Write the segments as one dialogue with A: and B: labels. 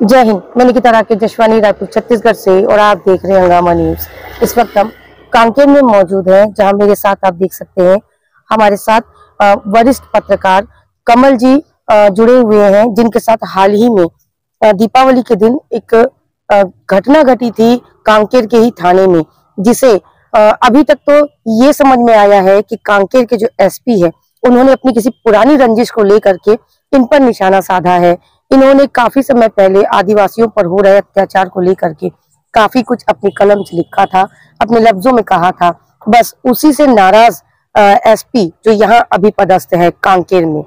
A: जय हिंद। मैं निकिता राकेश जशवानी, रायपुर छत्तीसगढ़ से, और आप देख रहे हैं हंगामा न्यूज। इस वक्त हम कांकेर में मौजूद हैं, जहां मेरे साथ आप देख सकते हैं हमारे साथ वरिष्ठ पत्रकार कमल जी जुड़े हुए हैं, जिनके साथ हाल ही में दीपावली के दिन एक घटना घटी थी कांकेर के ही थाने में, जिसे अभी तक तो ये समझ में आया है कि कांकेर के जो एसपी है उन्होंने अपनी किसी पुरानी रंजिश को लेकर के इन पर निशाना साधा है। इन्होंने काफी समय पहले आदिवासियों पर हो रहे अत्याचार को लेकर के काफी कुछ अपनी कलम से लिखा था, अपने लफ्जों में कहा था। बस उसी से नाराज एसपी जो यहाँ अभी पदस्थ है कांकेर में,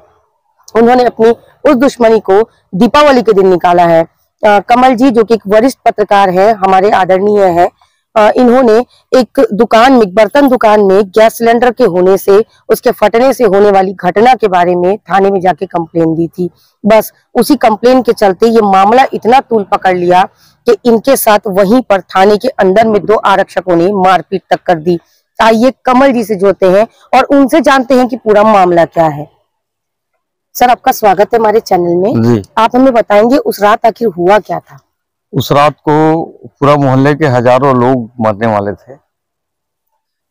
A: उन्होंने अपनी उस दुश्मनी को दीपावली के दिन निकाला है। कमल जी जो कि एक वरिष्ठ पत्रकार है, हमारे आदरणीय है, इन्होंने एक दुकान में, बर्तन दुकान में गैस सिलेंडर के होने से, उसके फटने से होने वाली घटना के बारे में थाने में जाके कंप्लेन दी थी। बस उसी कंप्लेन के चलते ये मामला इतना तूल पकड़ लिया कि इनके साथ वहीं पर थाने के अंदर में 2 आरक्षकों ने मारपीट तक कर दी। आइए कमल जी से जोड़ते हैं और उनसे जानते हैं कि पूरा मामला क्या है। सर, आपका स्वागत है हमारे चैनल में जी। आप हमें बताएंगे उस रात आखिर हुआ क्या था?
B: उस रात को पूरा मोहल्ले के हजारों लोग मरने वाले थे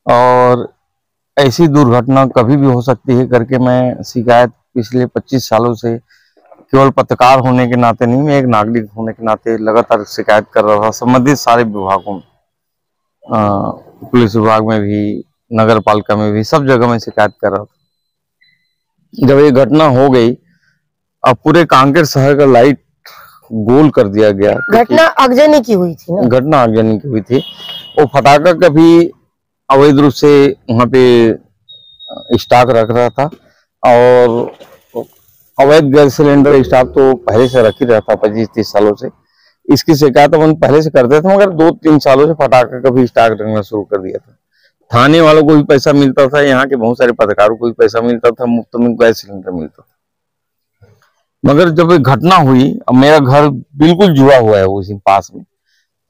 B: और ऐसी दुर्घटना कभी भी हो सकती है करके मैं शिकायत पिछले 25 सालों से, केवल पत्रकार होने के नाते नहीं, मैं एक नागरिक होने के नाते लगातार शिकायत कर रहा था संबंधित सारे विभागों में, पुलिस विभाग में भी, नगर पालिका में भी, सब जगह में शिकायत कर रहा था। जब ये घटना हो गई, अब पूरे कांकेर शहर का लाइट गोल कर दिया गया।
A: घटना आगजनी की हुई थी ना?
B: घटना आगजनी की हुई थी। वो फटाखा कभी अवैध रूप से वहां पे स्टॉक रख रहा था और अवैध गैस सिलेंडर स्टॉक तो पहले से रख ही रहा था 25-30 सालों से। इसकी शिकायत अपन पहले से करते थे, मगर 2-3 सालों से फटाखा का भी स्टॉक रखना शुरू कर दिया था। थाने वालों को भी पैसा मिलता था, यहाँ के बहुत सारे पत्रकारों को भी पैसा मिलता था, मुफ्त में गैस सिलेंडर मिलता था। मगर जब ये घटना हुई, अब मेरा घर बिल्कुल जुड़ा हुआ है उसी पास में,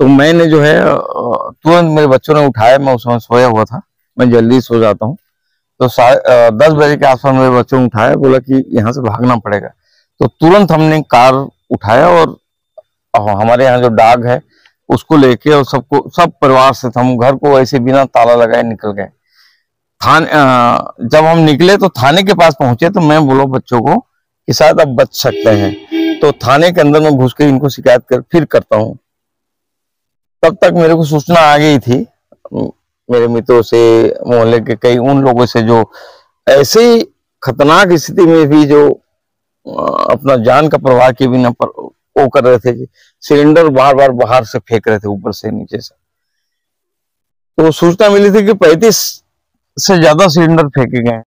B: तो मैंने जो है तुरंत मेरे बच्चों ने उठाया। मैं उस समय सोया हुआ था, मैं जल्दी सो जाता हूँ, तो 10 बजे के आसपास मेरे बच्चों ने उठाया, बोला कि यहाँ से भागना पड़ेगा। तो तुरंत हमने कार उठाया और हमारे यहाँ जो डॉग है उसको लेके और सब परिवार से हम घर को ऐसे बिना ताला लगाए निकल गए। जब हम निकले तो थाने के पास पहुंचे तो मैं बोला बच्चों को कि शायद अब बच सकते हैं, तो थाने के अंदर में घुस के इनको शिकायत फिर करता हूँ। तब तक मेरे को सूचना आ गई थी मेरे मित्रों से, मोहल्ले के कई उन लोगों से जो ऐसे ही खतरनाक स्थिति में भी जो अपना जान का परवाह के बिना वो कर रहे थे कि सिलेंडर बार बार बाहर से फेंक रहे थे, ऊपर से नीचे से। तो सूचना मिली थी कि 35 से ज्यादा सिलेंडर फेंके गए हैं।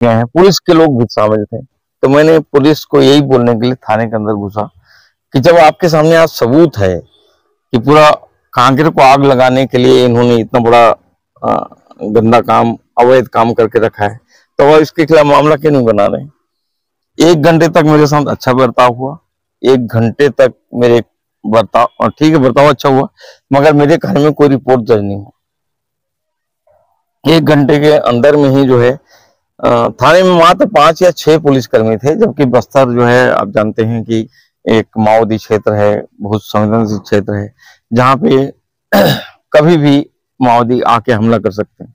B: पुलिस के लोग भी शामिल थे। तो मैंने पुलिस को यही बोलने के लिए थाने के अंदर घुसा कि जब आपके सामने आज सबूत है कि पूरा कांकेर को आग लगाने के लिए इन्होंने इतना बड़ा गंदा काम, अवैध काम करके रखा है, तो वह इसके खिलाफ मामला क्यों नहीं बना रहे? 1 घंटे तक मेरे साथ अच्छा बर्ताव हुआ, 1 घंटे तक मेरे बर्ताव, और ठीक है बर्ताव अच्छा हुआ, मगर मेरे घर में कोई रिपोर्ट दर्ज नहीं हुआ। 1 घंटे के अंदर में ही जो है थाने में मात्र 5 या 6 पुलिसकर्मी थे, जबकि बस्तर जो है आप जानते हैं कि एक माओवादी क्षेत्र है, बहुत संवेदनशील क्षेत्र है, जहां पे कभी भी माओवादी आके हमला कर सकते हैं।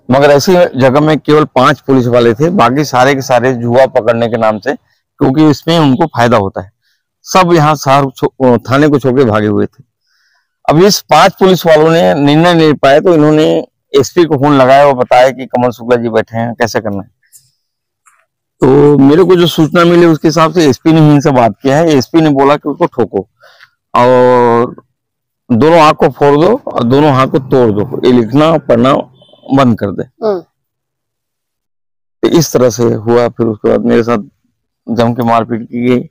B: मगर ऐसी जगह में केवल 5 पुलिस वाले थे, बाकी सारे के सारे जुआ पकड़ने के नाम से, क्योंकि इसमें उनको फायदा होता है, सब यहाँ शहर थाने को छोड़ के भागे हुए थे। अब इस 5 पुलिस वालों ने निर्णय नहीं पाए, तो इन्होंने एसपी को फोन लगाया और बताया कि कमल शुक्ला जी बैठे हैं, कैसे करना है। तो मेरे को जो सूचना मिली उसके हिसाब से एसपी ने इनसे बात किया है। एसपी ने बोला कि उसको ठोको और दोनों आंख को फोड़ दो और दोनों हाथ को तोड़ दो, ये लिखना पढ़ना बंद कर दे। तो इस तरह से हुआ। फिर उसके बाद मेरे साथ जम के मारपीट की गई।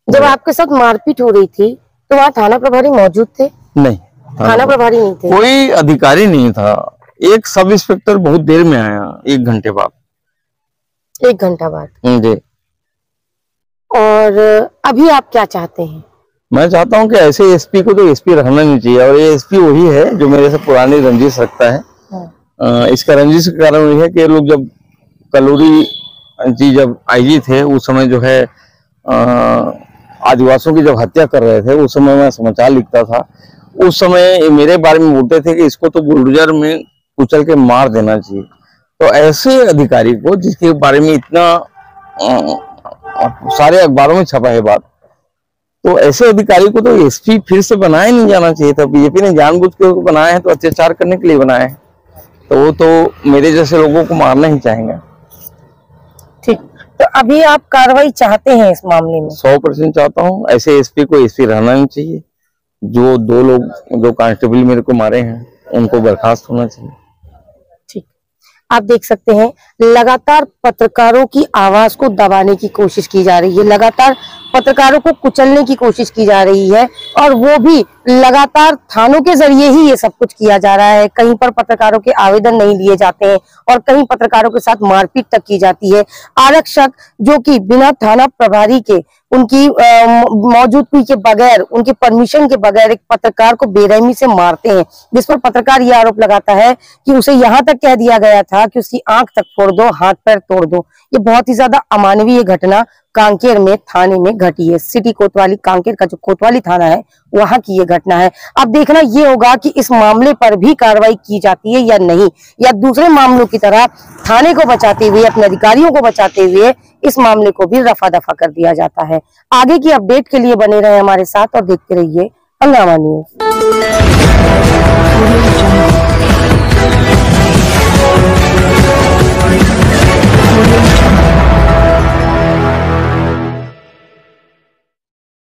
A: जब आपके साथ मारपीट हो रही थी तो वहाँ थाना प्रभारी मौजूद थे?
B: नहीं,
A: थाना प्रभारी नहीं थे,
B: कोई अधिकारी नहीं था। एक सब इंस्पेक्टर बहुत देर में आया, 1 घंटे बाद।
A: 1 घंटा बाद
B: जी।
A: और अभी आप क्या चाहते हैं?
B: मैं चाहता हूं कि ऐसे एसपी को तो एसपी रखना नहीं चाहिए, और ये एसपी वही है जो मेरे से पुरानी रंजिश रखता है। इसका रंजिश का कारण ये है कि लोग जब कलोरी जी जब आईजी थे उस समय जो है आदिवासियों की जब हत्या कर रहे थे उस समय मैं समाचार लिखता था। उस समय मेरे बारे में बोलते थे कि इसको तो बुलडोजर में कुचल के मार देना चाहिए। तो ऐसे अधिकारी को जिसके बारे में इतना सारे अखबारों में छपा है बात, तो ऐसे अधिकारी को तो एसपी फिर से बनाया नहीं जाना चाहिए था। बीजेपी ने जानबूझ के उसको बनाया है तो अत्याचार करने के लिए बनाया है, तो वो तो मेरे जैसे लोगों को मारना ही चाहेंगे।
A: ठीक, तो अभी आप कार्रवाई चाहते हैं इस मामले में?
B: 100% चाहता हूँ। ऐसे एसपी को एसपी रहना नहीं चाहिए। जो 2 लोग जो कांस्टेबल मेरे को मारे हैं उनको बर्खास्त होना चाहिए।
A: ठीक, आप देख सकते हैं लगातार पत्रकारों की आवाज को दबाने की कोशिश की जा रही है, लगातार पत्रकारों को कुचलने की कोशिश की जा रही है, और वो भी लगातार थानों के जरिए ही ये सब कुछ किया जा रहा है। कहीं पर पत्रकारों के आवेदन नहीं लिए जाते हैं और कहीं पत्रकारों के साथ मारपीट तक की जाती है। आरक्षक जो कि बिना थाना प्रभारी के, उनकी मौजूदगी के बगैर, उनके परमिशन के बगैर एक पत्रकार को बेरहमी से मारते हैं, जिस पर पत्रकार ये आरोप लगाता है कि उसे यहाँ तक कह दिया गया था कि उसकी आंख तक फोड़ दो, हाथ पैर तोड़ दो। ये बहुत ही ज्यादा अमानवीय घटना कांकेर में थाने में घटी है। सिटी कोतवाली, कांकेर का जो कोतवाली थाना है वहां की ये घटना है। अब देखना ये होगा कि इस मामले पर भी कार्रवाई की जाती है या नहीं, या दूसरे मामलों की तरह थाने को बचाते हुए, अपने अधिकारियों को बचाते हुए इस मामले को भी रफा दफा कर दिया जाता है। आगे की अपडेट के लिए बने रहे हमारे साथ और देखते रहिए हंगामा न्यूज।